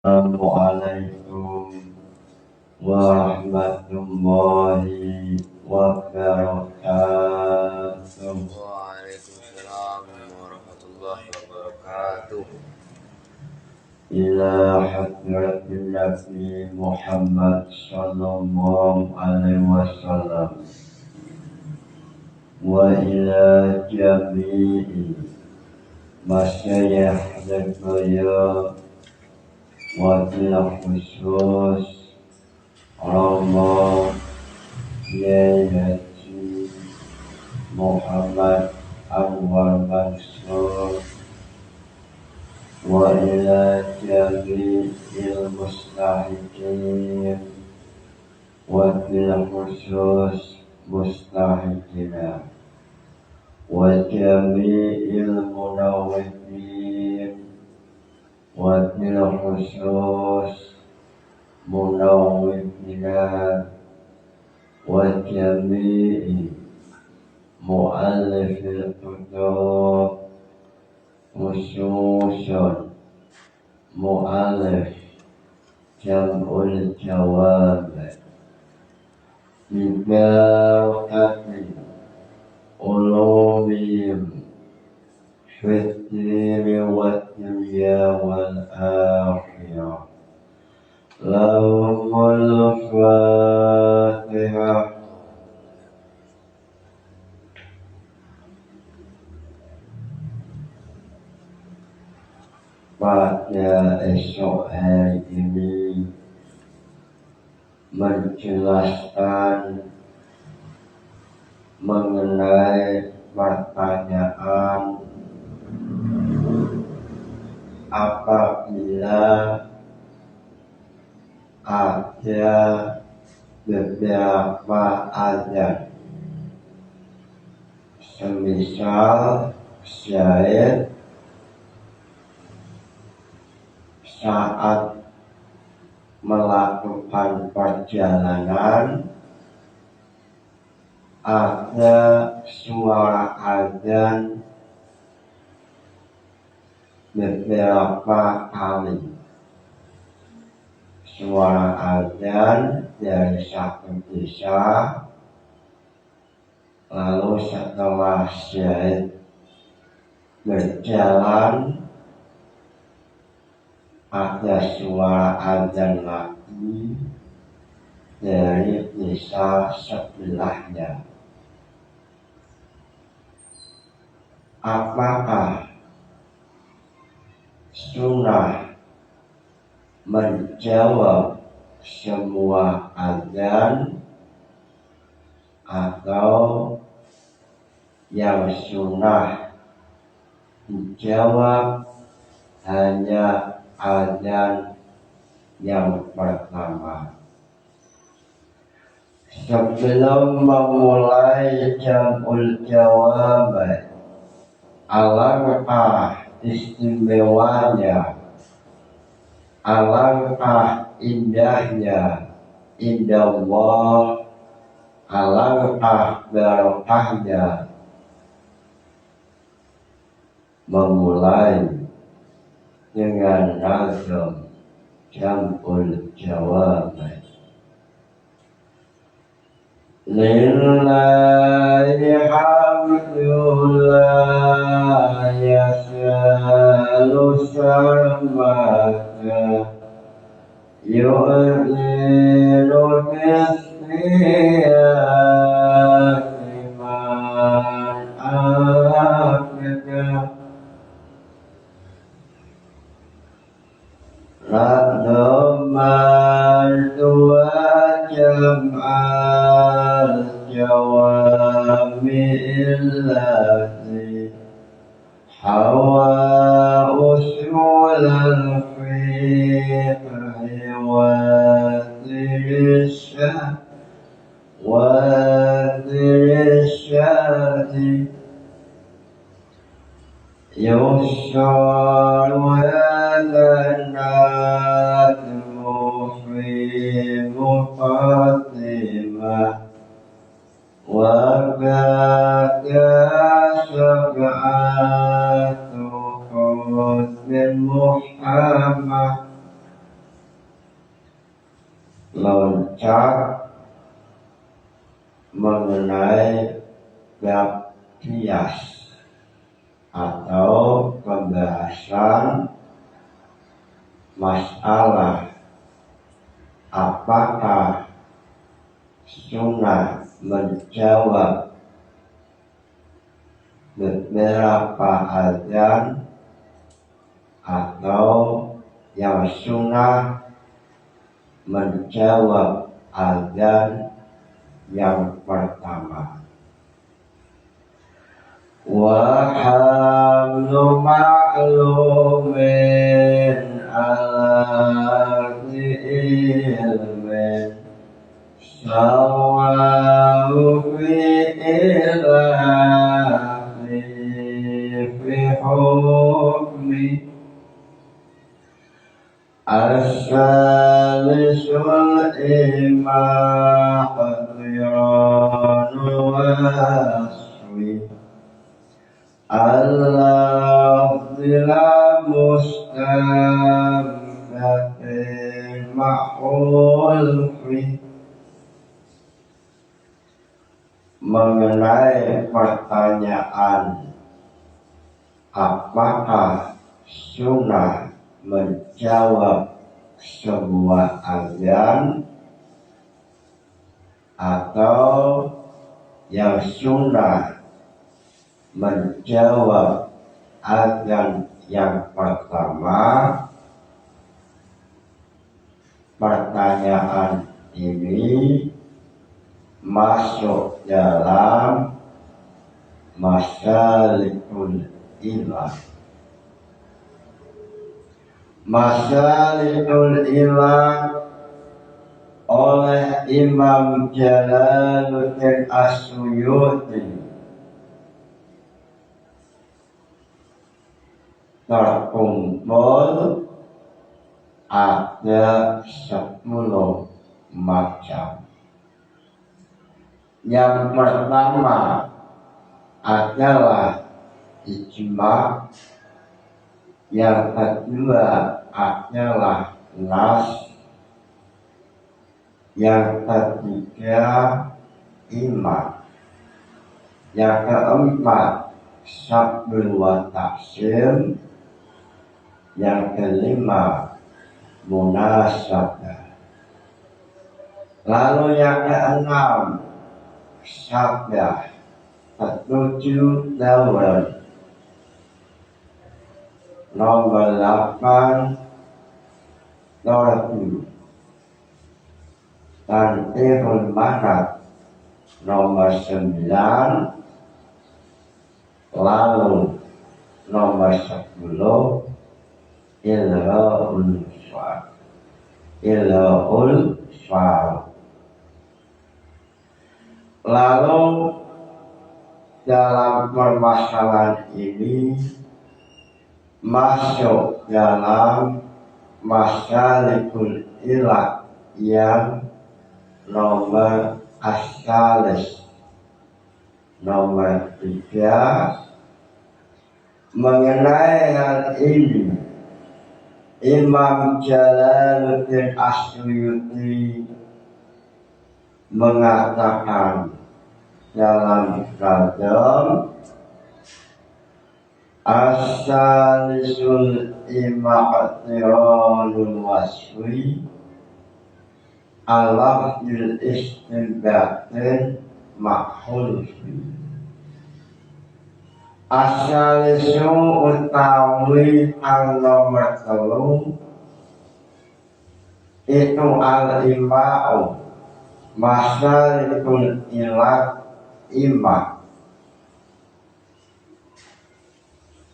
Assalamualaikum warahmatullahi wabarakatuh. Waalaikumsalam warahmatullahi wabarakatuh. Ila hadratin Nabi Muhammad sallallahu alaihi wasallam wa ila jami'i masyayikh dan beliau wa bil khusus Allah Kiai Haji Muhammad Anwar Mansur wa ila jami'il mustahiqin wa bil khusus mustahiqina wa jami'il munawwidin wa bil khusus munawwidina wa jami'i mu'allifil kutub khususun mu'allif jam'ul jawab bibarakati ulumihim fitri wa dunya wal akhirah. Lahumul Fatihah. Pada esok hari ini menjelaskan mengenai pertanyaan apabila ada beberapa azan semisal syahid saat melakukan perjalanan ada suara azan beberapa kali. Suara azan dari satu desa, lalu setelah syahid berjalan ada suara azan lagi dari desa sebelahnya. Apakah sunnah menjawab semua azan atau yang sunnah dijawab hanya azan yang pertama? Sebelum memulai jam'ul jawab, alangkah istimewanya, alangkah indahnya, indallah, alangkah barokahnya memulai dengan nazam jam'ul jawab. Lillahi hamdulillah yasalu sarmaka yu'lilu bismiyati man afika radhaman dua jam'al jawami'illati hawa usulal fiqhi wa dirishati yusharu yalanatu fi muqaddimah wa baka sab'atu khutbin muhammad loncat mengenai bab kias atau pembahasan masalah apakah sunnah menjawab beberapa azan atau yang sunnah menjawab azan yang pertama. Wa hamlu ma'lumin ala ilmin sawa'u fi ilahi fi hukmi as-salisul imah waswi al-lafzila mustamfatin ma'ulfi. Mengenai pertanyaan apakah sunnah menjawab sebuah azan atau yang sunnah menjawab azan yang pertama, pertanyaan ini masuk dalam masalikul ilah. Masalikul ilah oleh Imam Jalaluddin As-Suyuti terkumpul ada 10 macam. Yang pertama adalah ijma, yang kedua adalah nas, yang ketiga imam, yang keempat syabdul wa taksim, yang kelima munasabah, lalu yang keenam sabda, ketujuh dawal, nomor 8 tortu, tantirul manat, nomor 9, lalu nomor 10 ilahul syar. Lalu dalam permasalahan ini masuk dalam masalikul ilah yang nomor asalis, nomor 3. Mengenai hal ini Imam Jalaluddin As-Suyuti mengatakan dalam Qadam as-salisul imaqtiralul waswi al-lafzul istinbatin makhulfi. As-salisu utawi ang nomor 3 itu al-ima'u masalikul ilah imam.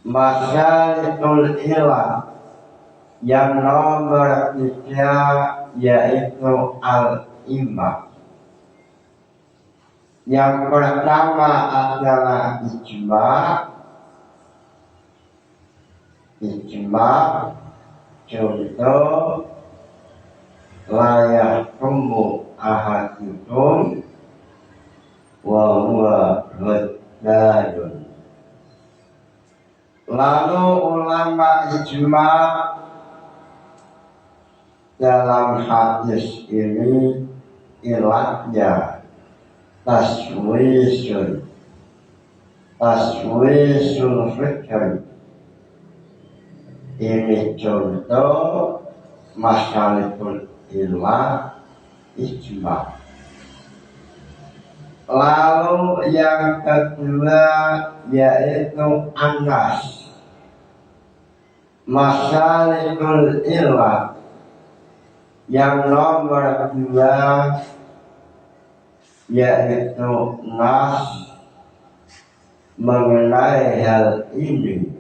Masalikul ilah yang nomor 3 yaitu al-imam. Yang pertama adalah ijma, contoh layak kumu ahadukum wa huwa ghaddadun. Lalu ulama ijma dalam hadis ini ilatnya taswisul fikri. Ini contoh masalahul ilah ijma. Lalu yang kedua yaitu anas. Masalahul ilah yang nomor dua yaitu nas mengenai hal ini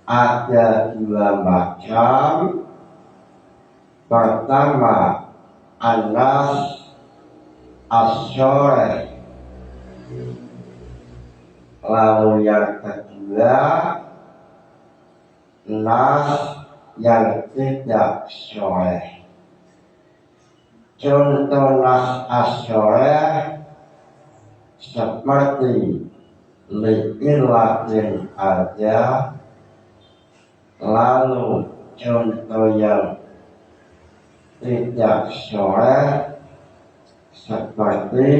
ada dua macam. Pertama, anas as-syarih. Lalu yang kedua, nas yang tidak syarih. Contoh nas as-syarih seperti li'ilatin aja. Lalu contoh yang tidak syarih seperti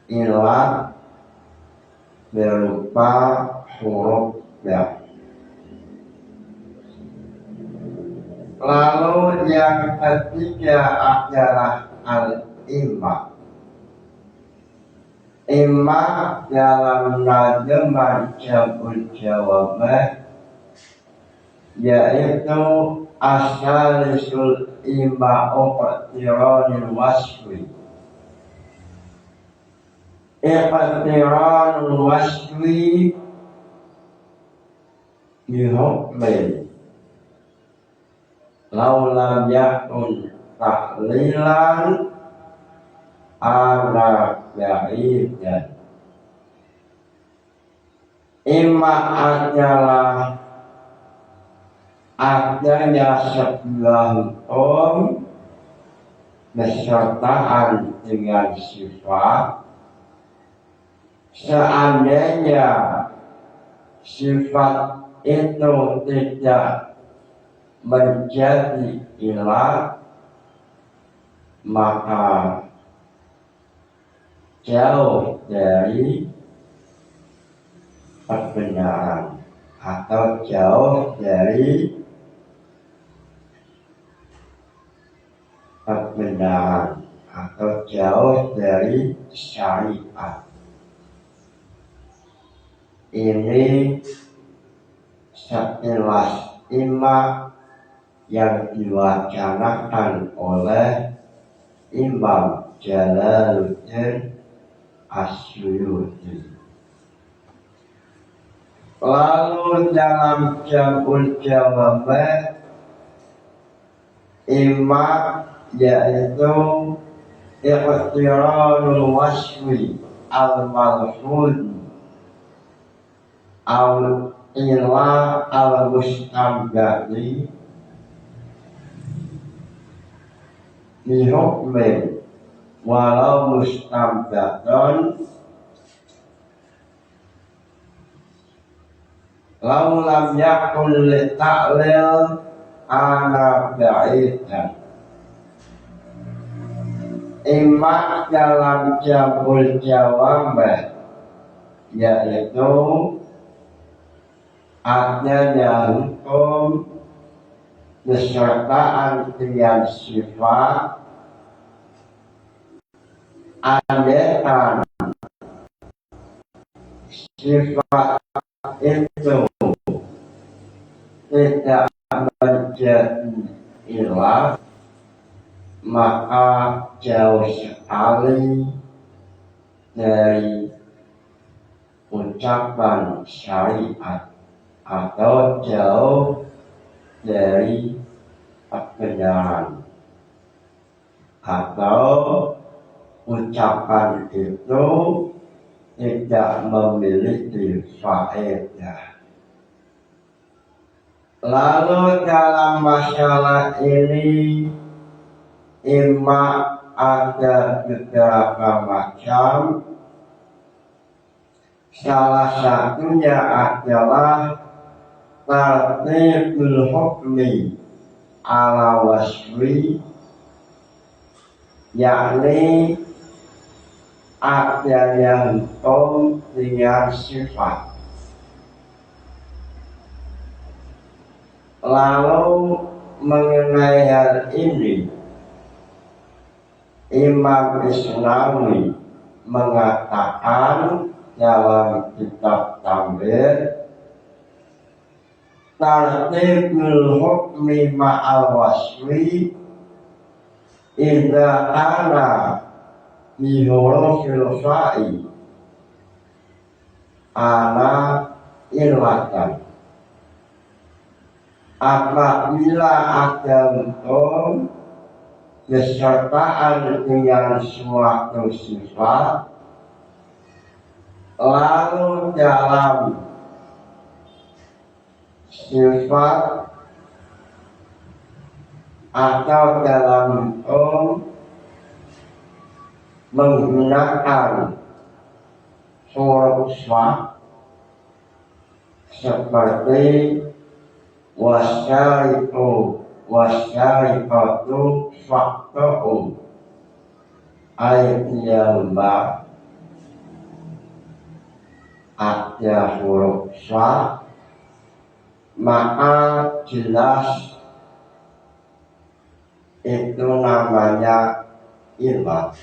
ilah berupa huruf ya. Lalu yang ketiga adalah al-imma. Imma dalam nazman Jam'ul Jawamah yaitu asalisul imma iqtiranul wasfi. Iqtiranul wasfi bihukmin law lam yakun tahlilan ala ba'idan. Imma adalah adanya sebuah hukum besertaan dengan sifat. Seandainya sifat itu tidak menjadi ilah, maka jauh dari kebenaran atau jauh dari kebenaran atau jauh dari syariat. Ini sekilas imam yang diwacanakan oleh Imam Jalaluddin As-Suyuti. Lalu dalam Jam'ul Jawamah imam yaitu iqtiranul wasfi al-malhud al-ila al-mustamgadi bihukmin walau mustamgadon lau lam yakun li ta'lil ana ba'idan. Imam dalam Jam'ul Jawamah yaitu adanya hukum besertaan dengan sifat. Andaikan sifat itu tidak menjadi ilah, maka jauh sekali dari ucapan syariat atau jauh dari kebenaran, atau ucapan itu tidak memiliki faedah. Lalu dalam masalah ini imam ada beberapa macam. Salah satunya adalah tartibul hukmi ala waswi, yakni ada yang dengan sifat. Lalu mengenai hal ini, Imam Isnawi mengatakan dalam kitab Tambir, tartibul hukmi ma'al waswi idza kana bi hurufil fa'i ala ilatan. Apabila ada kesertaan dengan suatu sifat, lalu dalam sifat atau dalam menggunakan huruf fa seperti wasyariqatu faqta'u aydiyahuma, ada huruf fa, maka jelas itu namanya ilat.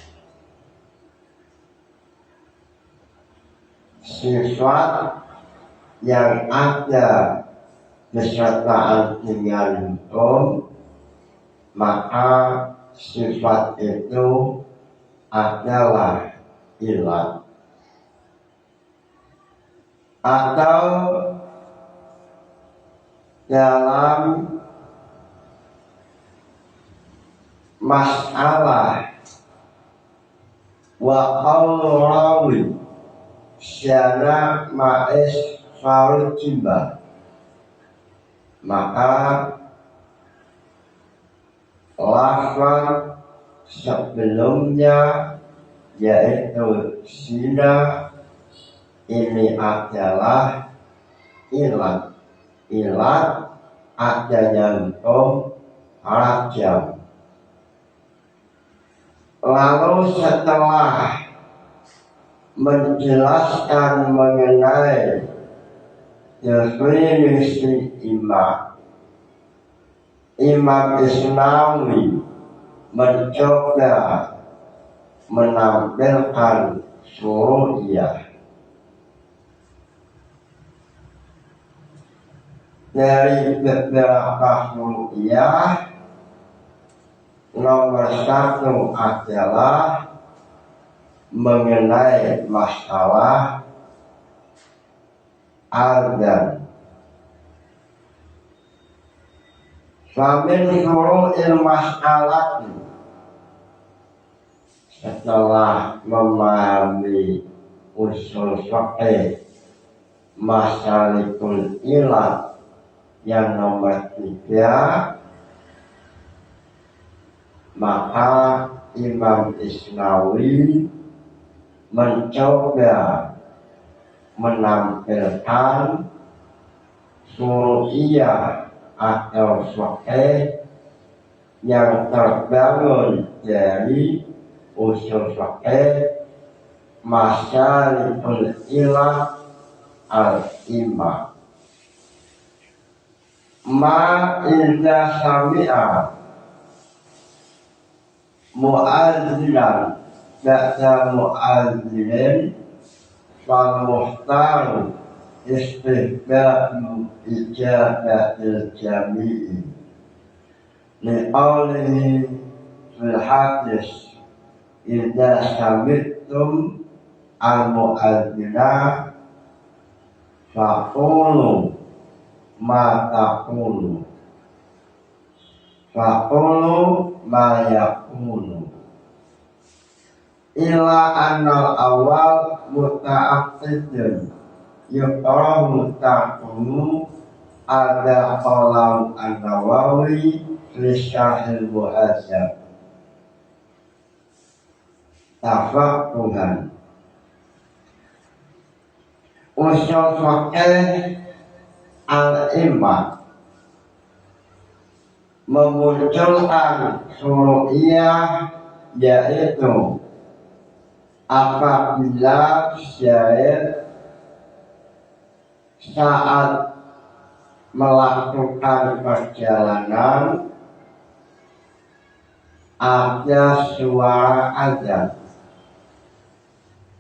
Sifat yang ada kesertaan dengan maka sifat itu adalah ilat. Atau dalam masalah wa qaulu rawi syana ma'is farul jimba, maka lafaz sebelumnya yaitu sina ini adalah ilat. Ilat adanya rajam. Lalu setelah menjelaskan mengenai definisi Imam Isnawi mencoba menampilkan syuru'iyah. Dari beberapa syuru'iyah, nomor satu adalah mengenai masalah azan. Famin syuru'il mas'alat, setelah memahami usul fiqh masalikul ilat yang nomor 3, maka Imam Isnawi mencoba menampilkan syuru'iyah atau fiqh yang terbangun dari usul fiqh masalikul ilat al-imam. Ma idza sami'a mu'adzinan ba'da mu'adzinin fal muhtar istihbab ijabatil jami'i liqaulihi fil hadis idza sami'tum al-mu'adzina faqulu ma taqulu faqulu ma yaqulu ila annal awal muta'aqqidun yuqrahu taqulu ada qalam an-Nawawi fi syarhil muhadzab tafaqquhan. Usul fiqh al-imam memunculkan suru'iyah, yaitu apabila syair saat melakukan perjalanan ada suara azan,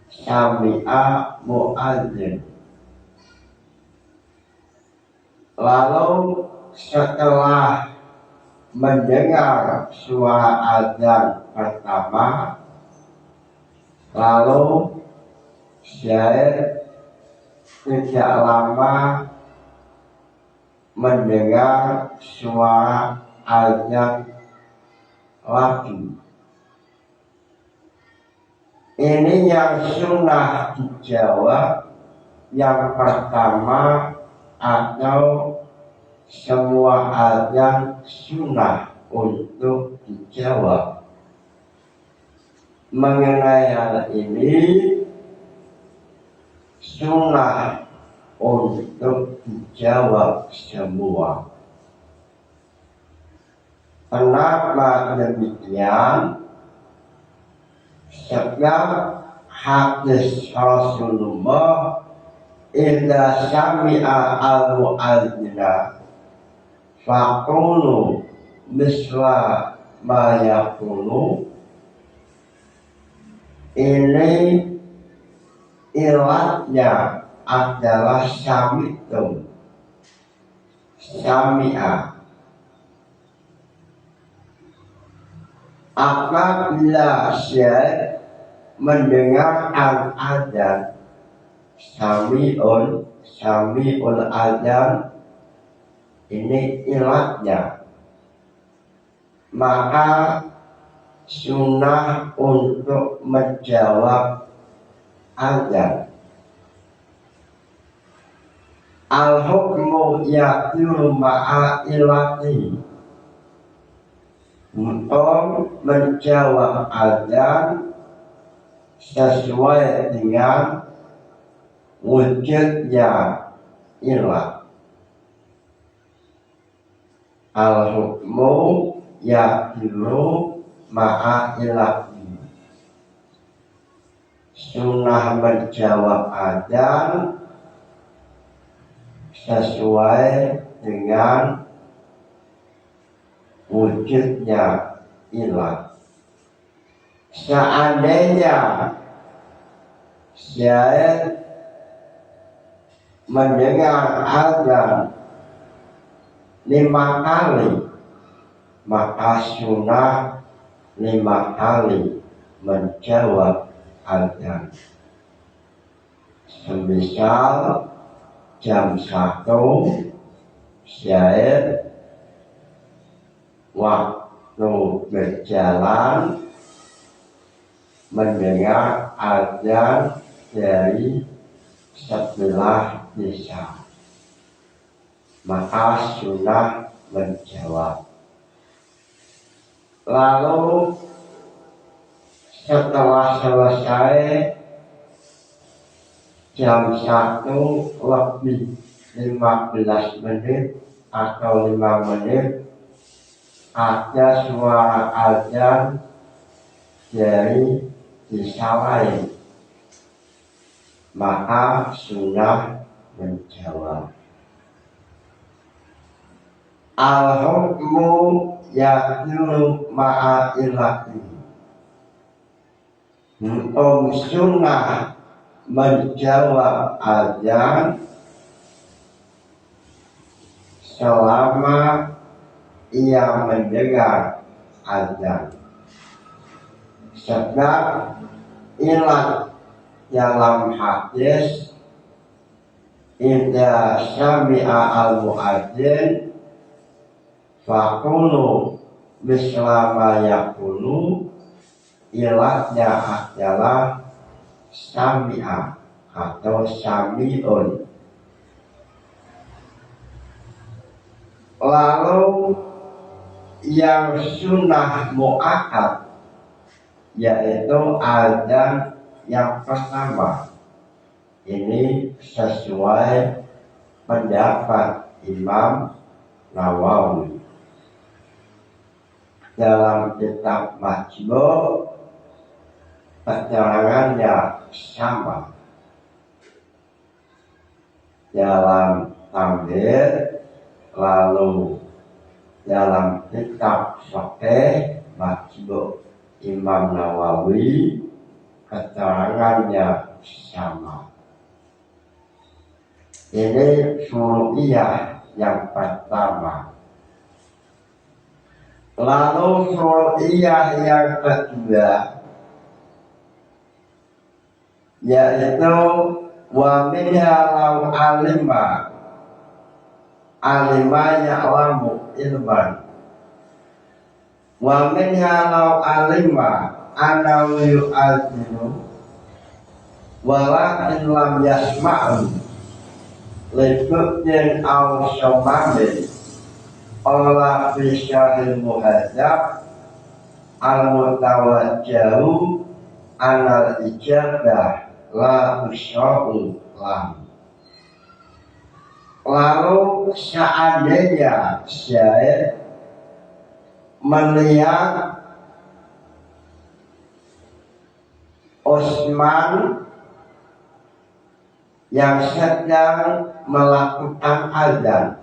sami'a mu'adzin. Lalu setelah mendengar suara azan pertama, lalu syair tidak lama mendengar suara azan lagi. Ini yang sunnah dijawab yang pertama, atau semua azan sunnah untuk dijawab. Mengenai hal ini, sunnah untuk dijawab semua. Kenapa demikian? Sebab hadis Rasulullah, idza sami'a al-mu'adzina faqulu misla ma yaqulu. Ini ilatnya adalah sami'tum, sami'a. Apabila syair mendengar al-adzan, sami'ul adzan, ini ilatnya, maka sunnah untuk menjawab adzan. Al-hukmu ya'tiru ma'a ilati, untuk menjawab adzan sesuai dengan wujudnya ilat. Al-hukmu ya'tiru ma'a ilati, sunnah menjawab adzan sesuai dengan wujudnya ilat. Seandainya syair mendengar azan 5 kali, maka sunnah 5 kali menjawab azan. Semisal jam 1 syair waktu berjalan mendengar azan dari sebelah desa, maka sunnah menjawab. Lalu setelah selesai jam 1 lebih 15 menit atau 5 menit ada suara azan dari desa lain, maka sunnah menjawab. Al-hukmu ya'tiru ma'a ilati, sunnah menjawab azan selama ia mendengar azan. Sebab ilat dalam hadis idza sami'a al-mu'adzin faqulu misla ma yaqulu, ilatnya adalah sami'a atau sami'un. Lalu yang sunnah mu'akkad, yaitu azan yang pertama. Ini sesuai pendapat Imam Nawawi. dalam kitab Majmu' keterangannya sama. Dalam Tamhid, lalu dalam kitab Sahih Majmu' Imam Nawawi keterangannya sama. Ini furu'iyah yang pertama. Lalu furu'iyah yang kedua yaitu wa minha law alima ya'lamu ilman wa minha law alima annahu yu'adzinu walakin lam yasma'u libuktin aw syamamin Allah bisyaril muhadzab al-mutawajjahu anal ijabah la usya'u lam. Lalu seandainya syahid melihat Utsman yang sedang melakukan azan,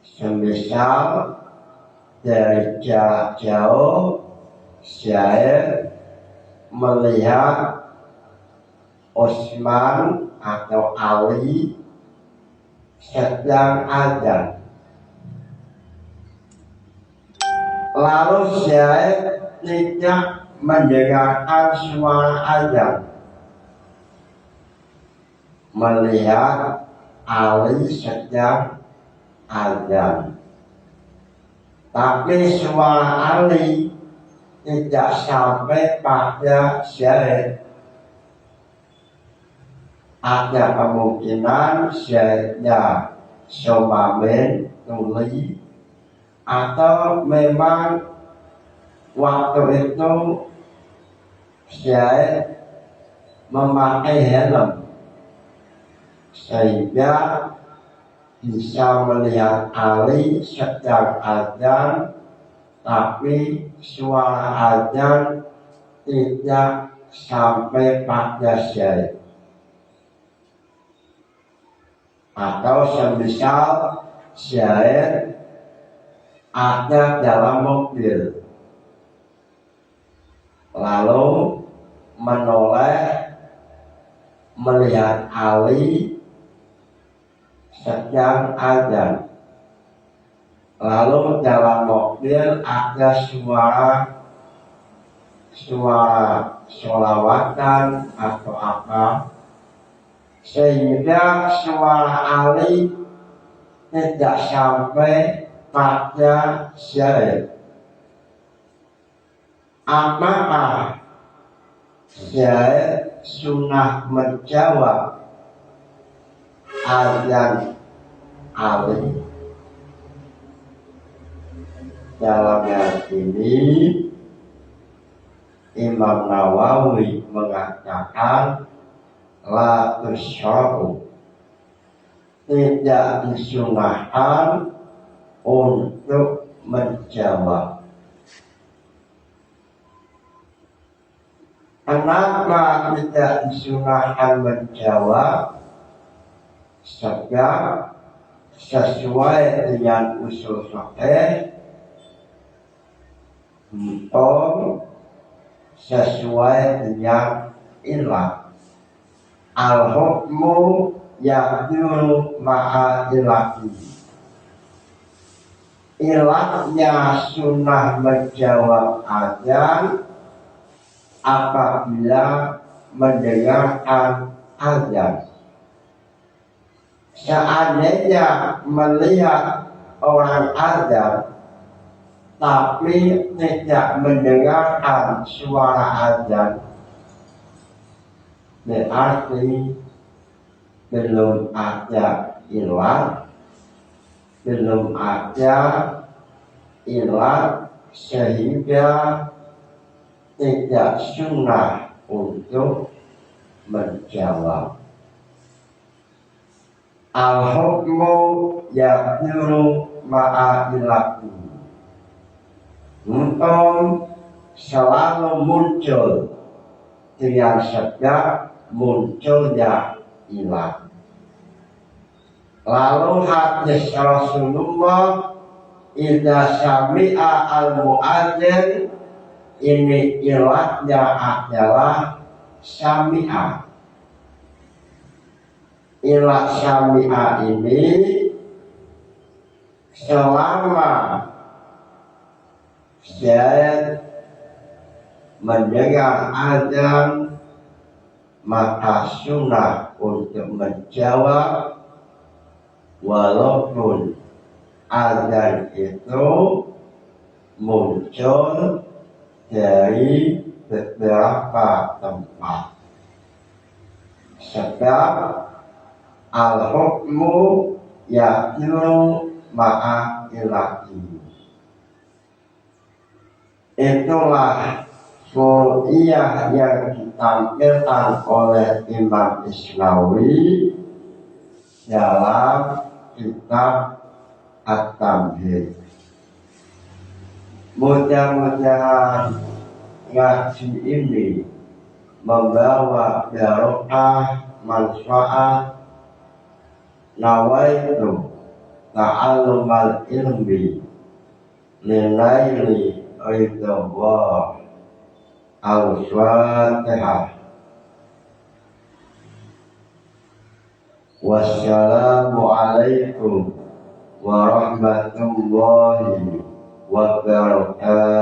semisal dari jarak jauh syahid melihat Utsman atau Ali sedang azan, lalu syahid tidak mendengarkan suara azan, melihat Ali sedang azan, tapi suara Ali tidak sampai pada syahid. Ada kemungkinan syahidnya somamen tuli, atau memang waktu itu syahid memakai helm sehingga bisa melihat Ali sedang azan, tapi suara azan tidak sampai pada syahid. Atau semisal syahid ada dalam mobil, lalu menoleh melihat Ali sedang azan, lalu dalam mobil ada suara sholawatan atau apa, sehingga suara Ali tidak sampai pada syahid. Apakah syahid sunnah menjawab azan Ali? Dalam hal ini Imam Nawawi mengatakan la tusya'u, tidak disunahkan untuk menjawab. Kenapa tidak disunahkan menjawab? Sebab sesuai dengan usul fiqh, sesuai dengan ilah. Al-hukmu ya'dulu ma'a ilahi. Ilahnya sunnah menjawab azan apabila mendengarkan azan. Seandainya melihat orang azan tapi tidak mendengarkan suara azan, berarti belum ada ilah, sehingga tidak sunnah untuk menjawab. Al-hukmu ya'dulu ma'a ilahi. Untung selalu muncul dengan sejak munculnya ilah. Lalu hadis Rasulullah idza sami'a al-mu'adzin, ini ilahnya adalah sami'a. Ilah sami'a ini selama saya mendengar azan maka sunnah untuk menjawab, walaupun azan itu muncul dari beberapa tempat. Sebab al-hukmu yaqilu ma'a ilahi. Itulah fu'iyah yang ditampilkan oleh Imam Isnawi dalam kitab At-Tamhid. Mudah-mudahan ngaji ini membawa barokah, manfaat. Nawaitu ta'allumal ilmi lilaili ridallah. Al-Fatihah. Wassalamualaikum warahmatullahi wabarakatuh.